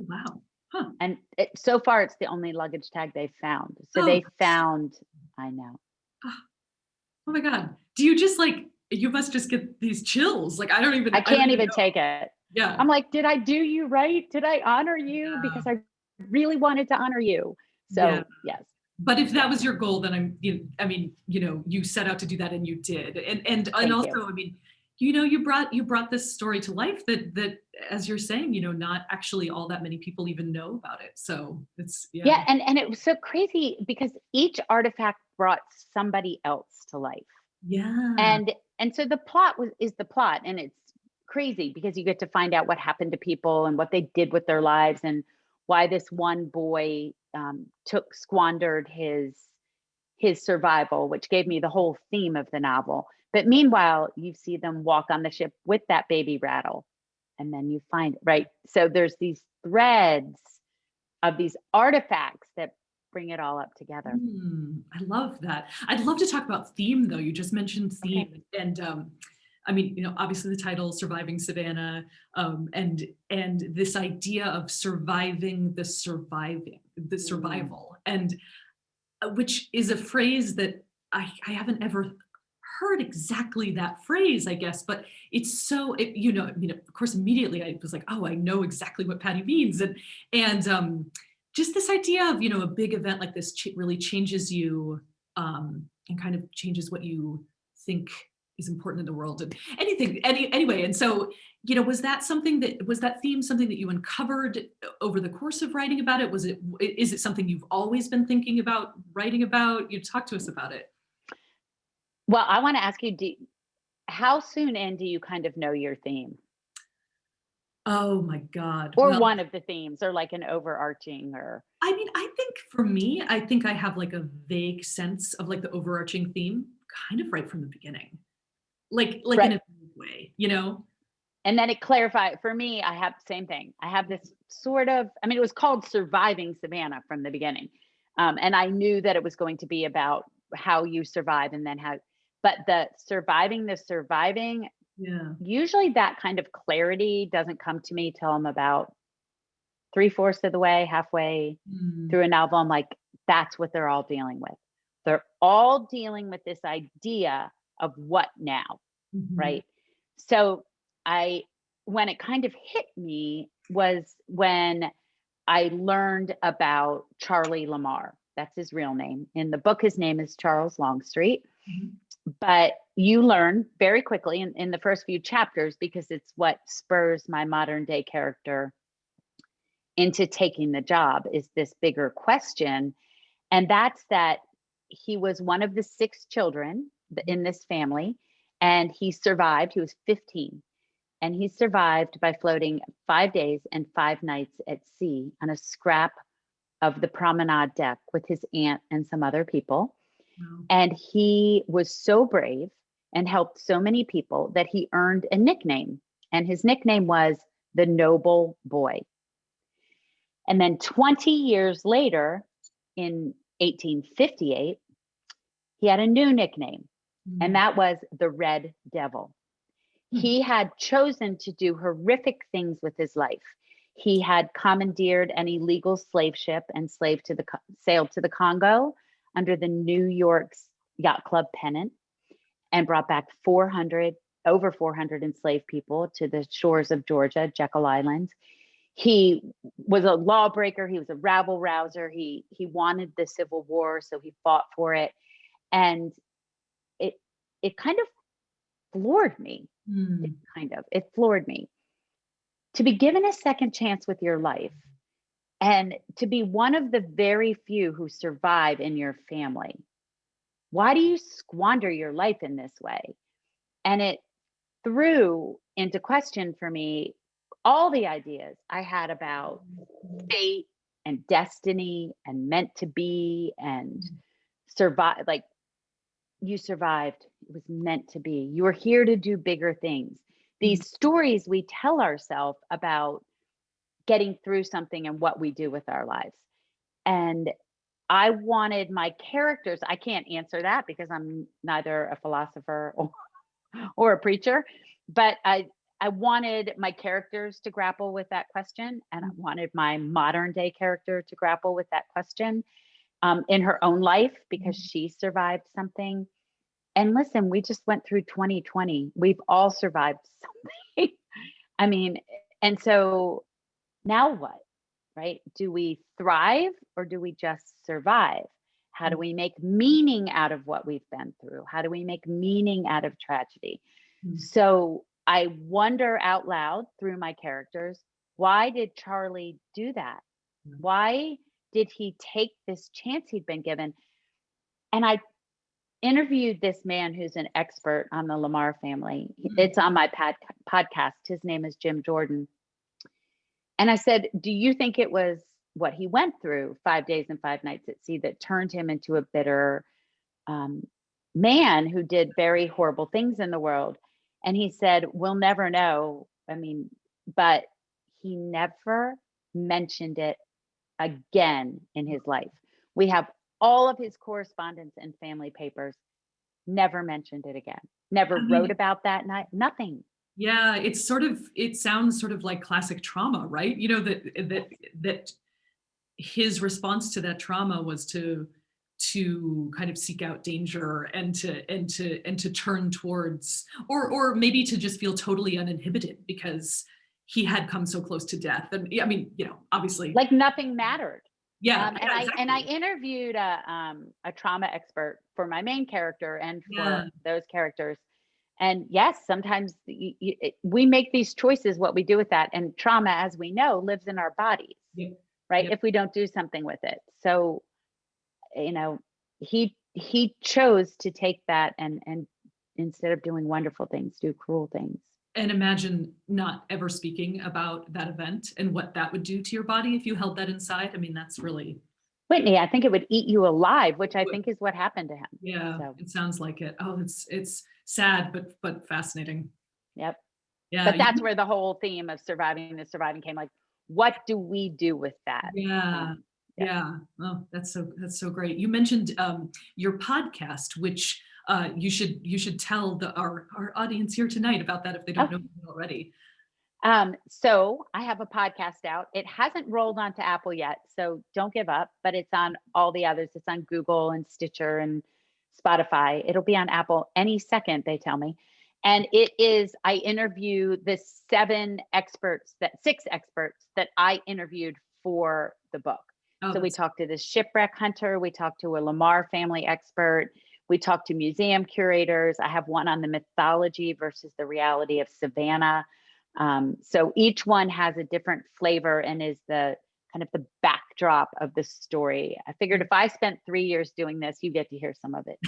Oh, wow. Huh. And so far, it's the only luggage tag they found. So they found, I know. Oh my God. Do you just you must just get these chills. I can't even take it. Yeah. I'm like, did I do you right? Did I honor you? Yeah. Because I really wanted to honor you. So yes. But if that was your goal, then you set out to do that and you did. And also, you brought this story to life that as you're saying, not actually all that many people even know about it. So it's and it was so crazy because each artifact brought somebody else to life. Yeah. And so the plot is the plot, and it's crazy because you get to find out what happened to people and what they did with their lives, and why this one boy squandered his survival, which gave me the whole theme of the novel. But meanwhile, you see them walk on the ship with that baby rattle, and then you find it, right? So there's these threads of these artifacts that bring it all up together. I love that. I'd love to talk about theme, though. You just mentioned theme, and obviously the title, Surviving Savannah, and this idea of surviving the survival, and which is a phrase that I haven't ever heard exactly that phrase, I guess, but it's so, of course, immediately I was like, oh, I know exactly what Patti means. And just this idea of, a big event like this really changes you and kind of changes what you think is important in the world and anyway. And so, was that theme something that you uncovered over the course of writing about it? Is it something you've always been thinking about writing about? You talk to us about it. Well, I want to ask you, how soon in do you kind of know your theme? Oh my God. Or one of the themes, or like an overarching, or. I think for me, I think I have like a vague sense of like the overarching theme kind of right from the beginning. Like in a way, And then it clarified for me. I have the same thing. I have this sort of, it was called Surviving Savannah from the beginning. And I knew that it was going to be about how you survive, and then but the surviving, usually that kind of clarity doesn't come to me till I'm about 3/4 of the way, halfway through a novel. I'm like, that's what they're all dealing with. They're all dealing with this idea of what now, right? So when it kind of hit me was when I learned about Charlie Lamar. That's his real name. In the book, his name is Charles Longstreet. But you learn very quickly in the first few chapters, because it's what spurs my modern day character into taking the job, is this bigger question. And that's that he was one of the 6 children in this family, and he survived. He was 15, and he survived by floating 5 days and 5 nights at sea on a scrap of the promenade deck with his aunt and some other people. Wow. And he was so brave and helped so many people that he earned a nickname. And his nickname was the Noble Boy. And then 20 years later, in 1858, he had a new nickname, and that was the Red Devil. He had chosen to do horrific things with his life. He had commandeered an illegal slave ship and sailed to the Congo under the New York's Yacht Club pennant and brought back over 400 enslaved people to the shores of Georgia, Jekyll Island. He was a lawbreaker. He was a rabble rouser. He wanted the Civil War, so he fought for it. And it kind of floored me. It floored me to be given a second chance with your life and to be one of the very few who survive in your family. Why do you squander your life in this way? And it threw into question for me all the ideas I had about fate and destiny and meant to be and survive. Like, you survived. It was meant to be. You were here to do bigger things. These stories we tell ourselves about getting through something and what we do with our lives. And I wanted my characters, I can't answer that because I'm neither a philosopher or a preacher, but I wanted my characters to grapple with that question. And I wanted my modern day character to grapple with that question in her own life because she survived something. And listen, we just went through 2020. We've all survived something. I mean, and so now what, right? Do we thrive or do we just survive? How do we make meaning out of what we've been through? How do we make meaning out of tragedy? So I wonder out loud through my characters, why did Charlie do that? Why did he take this chance he'd been given? And I interviewed this man who's an expert on the Lamar family. It's on my podcast. His name is Jim Jordan. And I said, do you think it was what he went through 5 days and 5 nights at sea that turned him into a bitter man who did very horrible things in the world? And he said, we'll never know. I mean, but he never mentioned it again in his life. We have all of his correspondence and family papers, never mentioned it again, never wrote about that night, nothing. Yeah, it sounds sort of like classic trauma, right? You know, that his response to that trauma was to kind of seek out danger and to turn towards, or maybe to just feel totally uninhibited because he had come so close to death. And I mean, you know, obviously like nothing mattered. Yeah. And I interviewed a trauma expert for my main character and for those characters. And yes, sometimes we make these choices, what we do with that. And trauma, as we know, lives in our bodies, right? If we don't do something with it. So, you know, he chose to take that and instead of doing wonderful things, do cruel things. And imagine not ever speaking about that event and what that would do to your body if you held that inside. I mean, that's really... Whitney, I think it would eat you alive, which I think is what happened to him. Yeah, so. It sounds like it. Oh, it's sad, but fascinating. Yep. Yeah. But that's where the whole theme of surviving came. Like, what do we do with that? Yeah. Yeah. Oh, that's so great. You mentioned your podcast, which you should tell our audience here tonight about that if they don't know it already. So I have a podcast out. It hasn't rolled onto Apple yet, so don't give up, but it's on all the others. It's on Google and Stitcher and Spotify. It'll be on Apple any second, they tell me. And I interview the 6 experts that I interviewed for the book. So we talked to the shipwreck hunter. We talked to a Lamar family expert. We talked to museum curators. I have one on the mythology versus the reality of Savannah. So each one has a different flavor and is the kind of the backdrop of the story. I figured if I spent 3 years doing this, you get to hear some of it.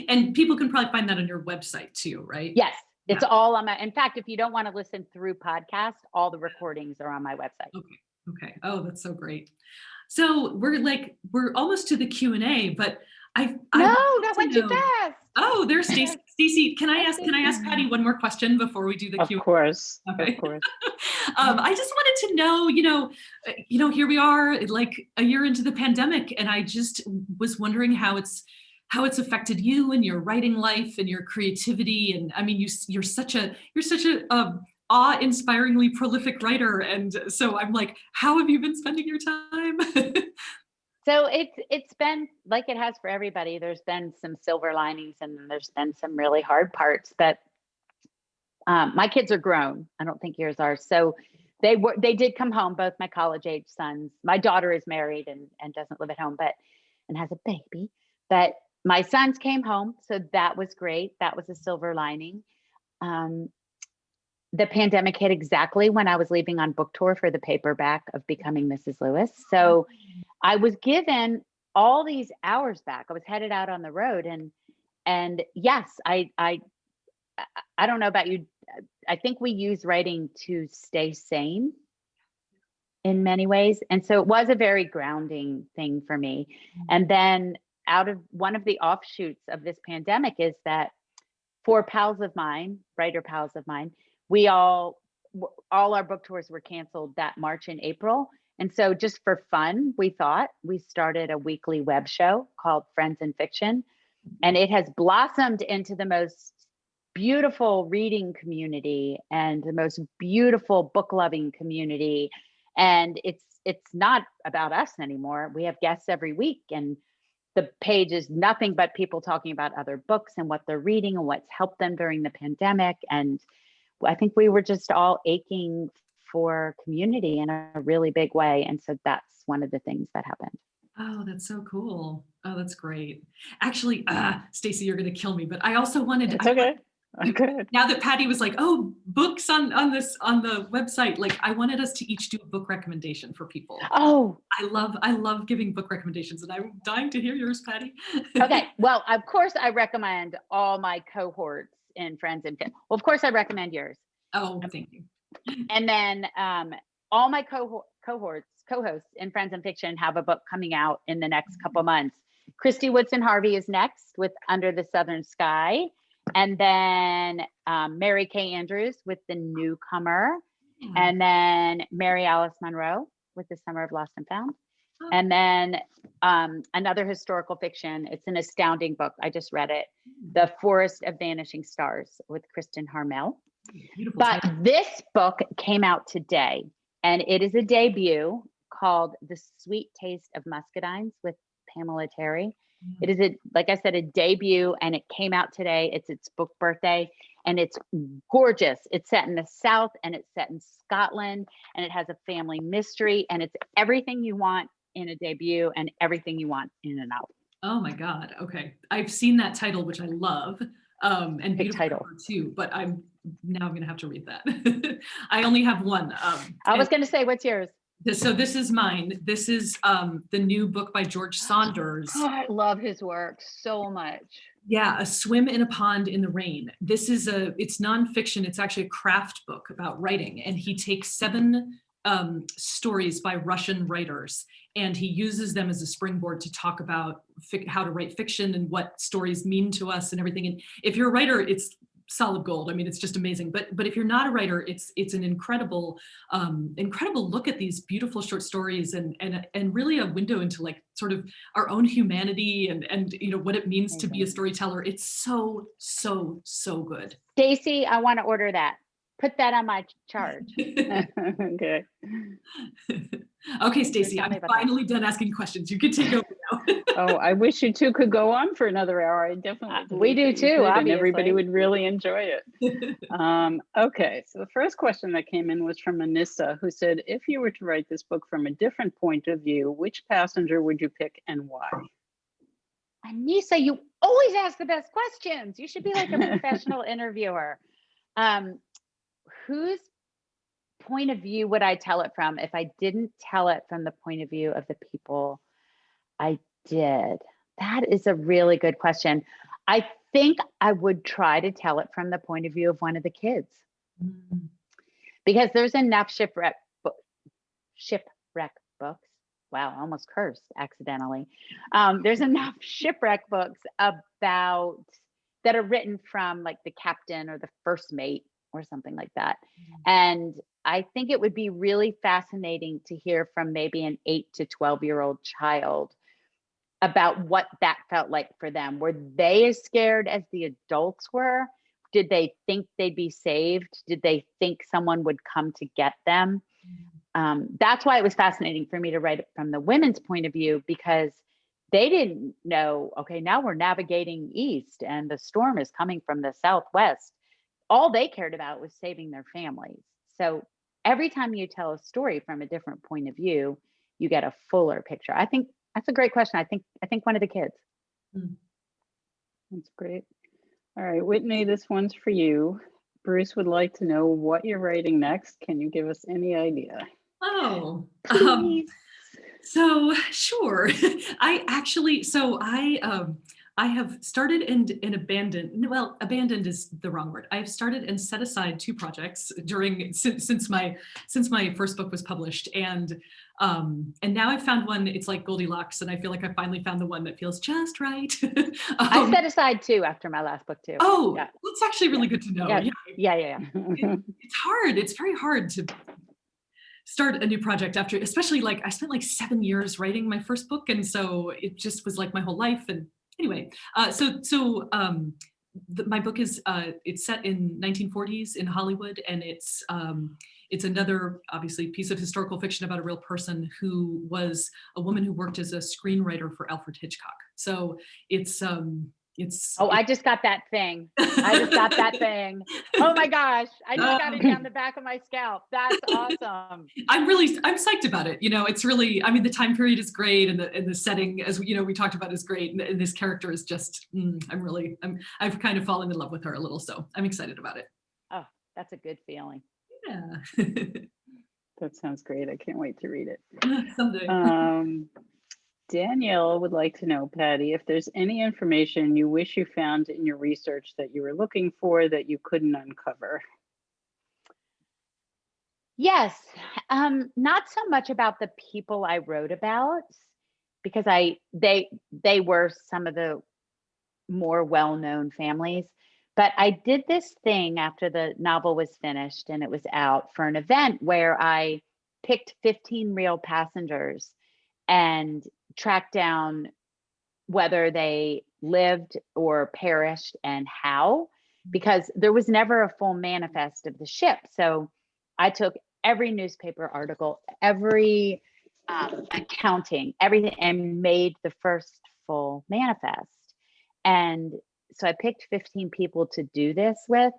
And people can probably find that on your website too, right? Yes, it's all on my, in fact, if you don't want to listen through podcast, all the recordings are on my website. Okay. Oh, that's so great. So we're almost to the Q&A, but I No, wanted that to went too know- fast. Oh, there's Stacy. Stacy, can I ask Patty one more question before we do the Of Q&A? course, Okay. of course. I just wanted to know, here we are like a year into the pandemic, and I just was wondering how it's affected you and your writing life and your creativity. And I mean, you're such a awe-inspiringly prolific writer. And so I'm like, how have you been spending your time? So it's been like it has for everybody. There's been some silver linings and then there's been some really hard parts. But my kids are grown. I don't think yours are. So they did come home, both my college age sons. My daughter is married and doesn't live at home, and has a baby. But my sons came home, so that was great. That was a silver lining. The pandemic hit exactly when I was leaving on book tour for the paperback of Becoming Mrs. Lewis. So I was given all these hours back. I was headed out on the road, and yes, I don't know about you. I think we use writing to stay sane in many ways. And so it was a very grounding thing for me. And then out of one of the offshoots of this pandemic is that 4 pals of mine, writer pals of mine, all our book tours were canceled that March and April. And so just for fun, we started a weekly web show called Friends in Fiction. And it has blossomed into the most beautiful reading community and the most beautiful book loving community. And it's not about us anymore. We have guests every week, and the page is nothing but people talking about other books and what they're reading and what's helped them during the pandemic. And I think we were just all aching for community in a really big way. And so that's one of the things that happened. Oh, that's so cool. Oh, that's great. Actually, Stacy, you're going to kill me, but I also wanted It's okay. Okay. Now that Patty was like, oh, books on the website, like I wanted us to each do a book recommendation for people. Oh, I love giving book recommendations, and I'm dying to hear yours, Patty. okay. Well, of course I recommend all my cohorts in Friends and Fiction. Well, of course I recommend yours. Oh, thank you. And then all my co-hosts in Friends and Fiction have a book coming out in the next couple months. Christy Woodson Harvey is next with Under the Southern Sky. And then Mary Kay Andrews with The Newcomer. And then Mary Alice Monroe with The Summer of Lost and Found. And then another historical fiction. It's an astounding book. I just read it. The Forest of Vanishing Stars with Kristen Harmel. Beautiful But title. this book came out today, and it is a debut called The Sweet Taste of Muscadines with Pamela Terry. It is, like I said, a debut, and it came out today. It's its book birthday, and it's gorgeous. It's set in the South, and it's set in Scotland, and it has a family mystery, and it's everything you want in a debut and everything you want in a novel. Oh my God. Okay. I've seen that title, which I love. And Big beautiful title cover too, but I'm going to have to read that. I only have one. I was going to say, what's yours? So this is mine. This is the new book by George Saunders. Oh, I love his work so much. Yeah, A Swim in a Pond in the Rain. It's nonfiction. It's actually a craft book about writing. And he takes 7 stories by Russian writers, and he uses them as a springboard to talk about how to write fiction and what stories mean to us and everything. And if you're a writer, it's solid gold. I mean, it's just amazing. But if you're not a writer, it's an incredible look at these beautiful short stories and really a window into like sort of our own humanity and what it means to be a storyteller. It's so good. Stacy, I want to order that. Put that on my charge. Okay. Okay, Stacy, Tell I'm me about that. finally done asking questions. You can take over now. Oh, I wish you two could go on for another hour. I definitely We believe do that you too, could, and obviously. everybody would really enjoy it. Okay, so the first question that came in was from Anissa, who said, if you were to write this book from a different point of view, which passenger would you pick and why? Anissa, you always ask the best questions. You should be like a professional interviewer. Whose point of view would I tell it from if I didn't tell it from the point of view of the people I did? That is a really good question. I think I would try to tell it from the point of view of one of the kids, because there's enough shipwreck books wow, I almost cursed accidentally. There's enough shipwreck books about that are written from like the captain or the first mate or something like that. And I think it would be really fascinating to hear from maybe an 8 to 12-year-old child about what that felt like for them. Were they as scared as the adults were? Did they think they'd be saved? Did they think someone would come to get them? That's why it was fascinating for me to write it from the women's point of view, because they didn't know, okay, now we're navigating east and the storm is coming from the southwest. All they cared about was saving their families. So every time you tell a story from a different point of view, you get a fuller picture. I think that's a great question. I think one of the kids. That's great. All right, Whitney, this one's for you. Bruce would like to know what you're writing next. Can you give us any idea? Oh, Please. so sure. I have started and abandoned. Well, abandoned is the wrong word. I've started and set aside 2 projects since my first book was published, and now I've found one. It's like Goldilocks, and I feel like I finally found the one that feels just right. I set aside 2 after my last book too. Oh, yeah. that's actually really good to know. Yeah. It's hard. It's very hard to start a new project after, especially like I spent like 7 years writing my first book, and so it just was like my whole life. And anyway, my book is it's set in 1940s in Hollywood, and it's another obviously piece of historical fiction about a real person who was a woman who worked as a screenwriter for Alfred Hitchcock. So it's I just got that thing. Oh my gosh. I just got it down the back of my scalp. That's awesome. I'm psyched about it. It's really, I mean, the time period is great, and the setting, as we talked about, is great. And this character is just, I've kind of fallen in love with her a little, so I'm excited about it. Oh, that's a good feeling. Yeah. That sounds great. I can't wait to read it. Someday. Danielle would like to know, Patti, if there's any information you wish you found in your research that you were looking for that you couldn't uncover. Yes, not so much about the people I wrote about, because they were some of the more well-known families. But I did this thing after the novel was finished and it was out for an event where I picked 15 real passengers and tracked down whether they lived or perished and how, because there was never a full manifest of the ship. So I took every newspaper article, every accounting, everything, and made the first full manifest. And so I picked 15 people to do this with.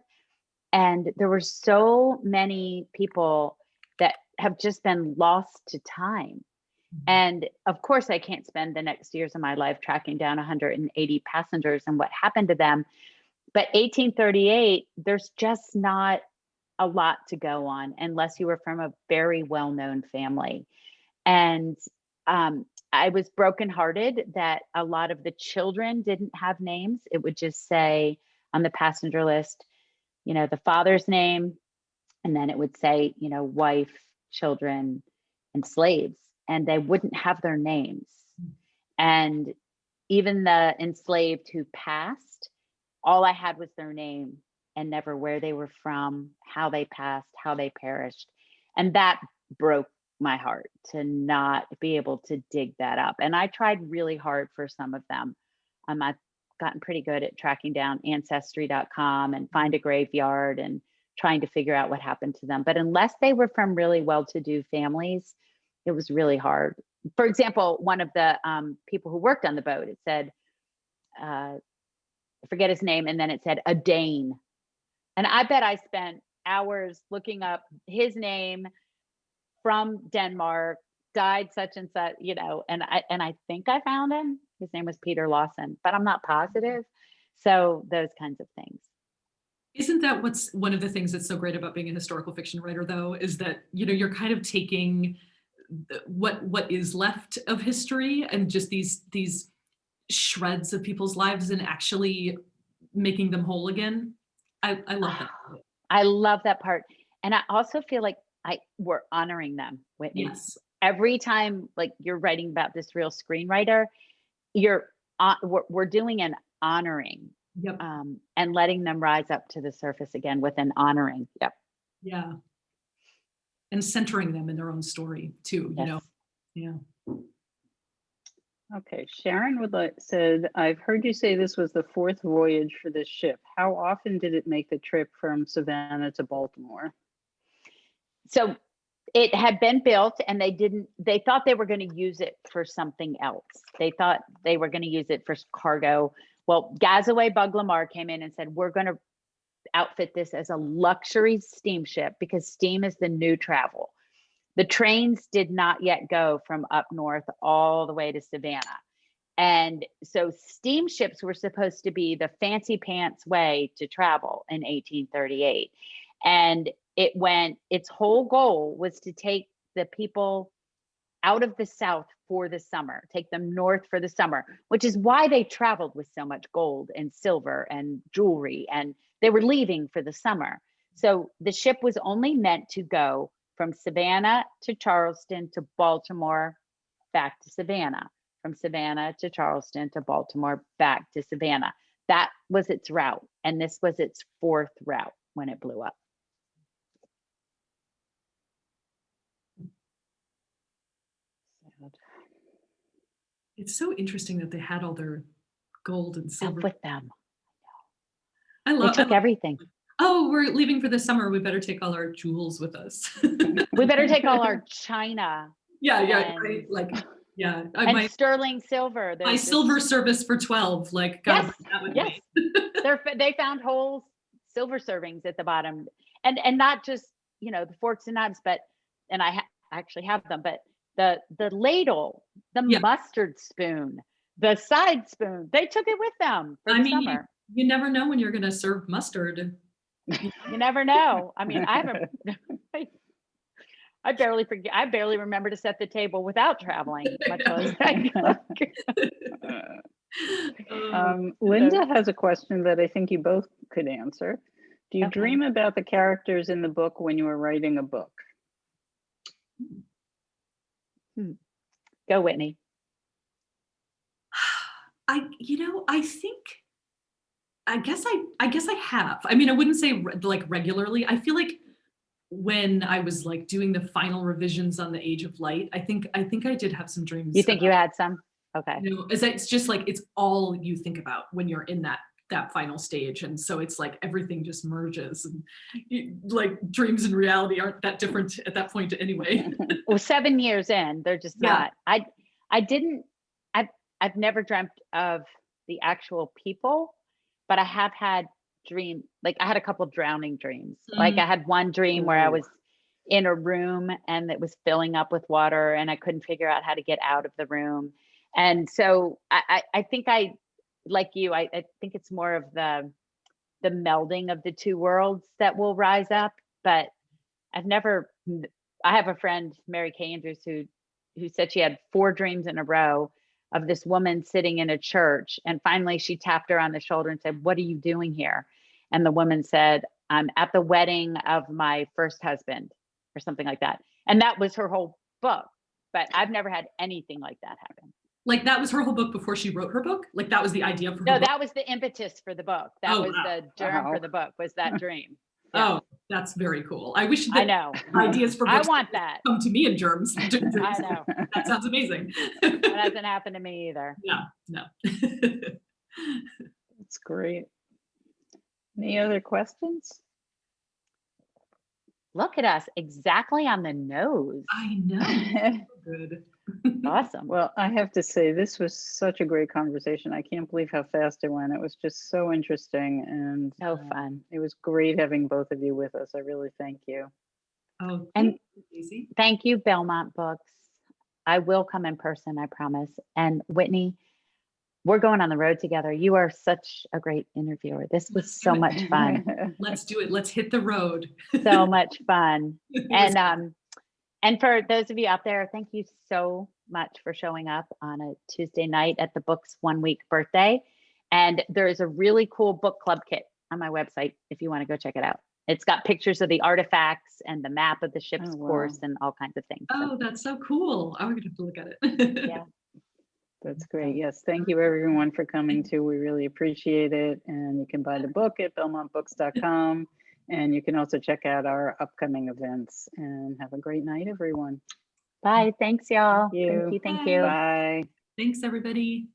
And there were so many people that have just been lost to time. And of course, I can't spend the next years of my life tracking down 180 passengers and what happened to them. But 1838, there's just not a lot to go on unless you were from a very well-known family. And I was brokenhearted that a lot of the children didn't have names. It would just say on the passenger list, the father's name, and then it would say, wife, children, and slaves, and they wouldn't have their names. And even the enslaved who passed, all I had was their name and never where they were from, how they passed, how they perished. And that broke my heart to not be able to dig that up. And I tried really hard for some of them. I've gotten pretty good at tracking down ancestry.com and find a graveyard and trying to figure out what happened to them. But unless they were from really well-to-do families, it was really hard. For example, one of the people who worked on the boat, it said, I forget his name, and then it said a Dane. And I bet I spent hours looking up his name, from Denmark, died such and such, and I think I found him. His name was Peter Lawson, but I'm not positive. So those kinds of things. Isn't that what's one of the things that's so great about being a historical fiction writer, though, is that, you're kind of taking what is left of history and just these shreds of people's lives and actually making them whole again. I love that. I love that part. And I also feel like we're honoring them, Whitney. Yes. every time like you're writing about this real screenwriter, we're doing an honoring, Yep. and letting them rise up to the surface again with an honoring. Yep. Yeah. And centering them in their own story too, you know? Yes. Yeah. Okay, Sharon said, I've heard you say this was the fourth voyage for this ship. How often did it make the trip from Savannah to Baltimore? So it had been built and they thought they were going to use it for something else. They thought they were going to use it for cargo. Well, Gazaway Bug Lamar came in and said, we're going to outfit this as a luxury steamship because steam is the new travel. The trains did not yet go from up north all the way to Savannah. And so steamships were supposed to be the fancy pants way to travel in 1838. And its whole goal was to take the people out of the South for the summer, take them north for the summer, which is why they traveled with so much gold and silver and jewelry, and they were leaving for the summer. So the ship was only meant to go from Savannah to Charleston to Baltimore, back to Savannah, from Savannah to Charleston to Baltimore, back to Savannah. That was its route. And this was its fourth route when it blew up. It's so interesting that they had all their gold and Up silver. with them. I They love took everything. Oh, we're leaving for the summer. We better take all our jewels with us. We better take all our china Yeah, yeah, and- right. Like, yeah. and sterling silver. My silver service for 12. Like, gotta Yes, bring that with yes. me. They found whole silver servings at the bottom, and not just the forks and knives, but I actually have them, but the ladle, the Yeah. mustard spoon, the side spoon, they took it with them for the summer. You never know when you're gonna serve mustard. You never know. I mean, I barely remember to set the table without traveling, much less. Linda has a question that I think you both could answer. Do you Okay. dream about the characters in the book when you are writing a book? Go, Whitney. I guess I have. I mean, I wouldn't say like regularly. I feel like when I was like doing the final revisions on the Age of Light, I think I did have some dreams. You think you had some? Okay. It's just like it's all you think about when you're in that final stage, and so it's like everything just merges, and like dreams and reality aren't that different at that point anyway. Well, 7 years in, they're just not. I've never dreamt of the actual people, but I have had dream, like I had a couple drowning dreams. Like I had one dream where I was in a room and it was filling up with water and I couldn't figure out how to get out of the room. And so I think like you, I think it's more of the melding of the two worlds that will rise up. But I have a friend, Mary Kay Andrews, who said she had 4 dreams in a row of this woman sitting in a church. And finally she tapped her on the shoulder and said, "What are you doing here?" And the woman said, "I'm at the wedding of my first husband," or something like that. And that was her whole book. But I've never had anything like that happen. Like that was her whole book before she wrote her book? Like that was the idea for her book? That was the impetus for the book. That was the germ for the book, was that dream. Yeah. Oh, that's very cool. I wish that I know. ideas for books I want that. come to me in germs. I know. That sounds amazing. That hasn't happened to me either. No. That's great. Any other questions? Look at us, exactly on the nose. I know. Good. Awesome. Well, I have to say, this was such a great conversation. I can't believe how fast it went. It was just so interesting and So fun. it was great having both of you with us. I really thank you. Oh, And thank you, Daisy. thank you, Belmont Books. I will come in person, I promise. And Whitney, we're going on the road together. You are such a great interviewer. This was so much fun. Let's do it. Let's hit the road. So much fun. And for those of you out there, thank you so much for showing up on a Tuesday night at the book's 1 week birthday. And there is a really cool book club kit on my website if you want to go check it out. It's got pictures of the artifacts and the map of the ship's Oh, wow. course and all kinds of things. So, Oh, that's so cool. I'm gonna have to look at it. yeah. That's great. Yes, thank you everyone for coming too. We really appreciate it. And you can buy the book at belmontbooks.com. And you can also check out our upcoming events. And have a great night, everyone. Bye. Thanks, y'all. Thank you. Thank you. Bye. Thanks, everybody.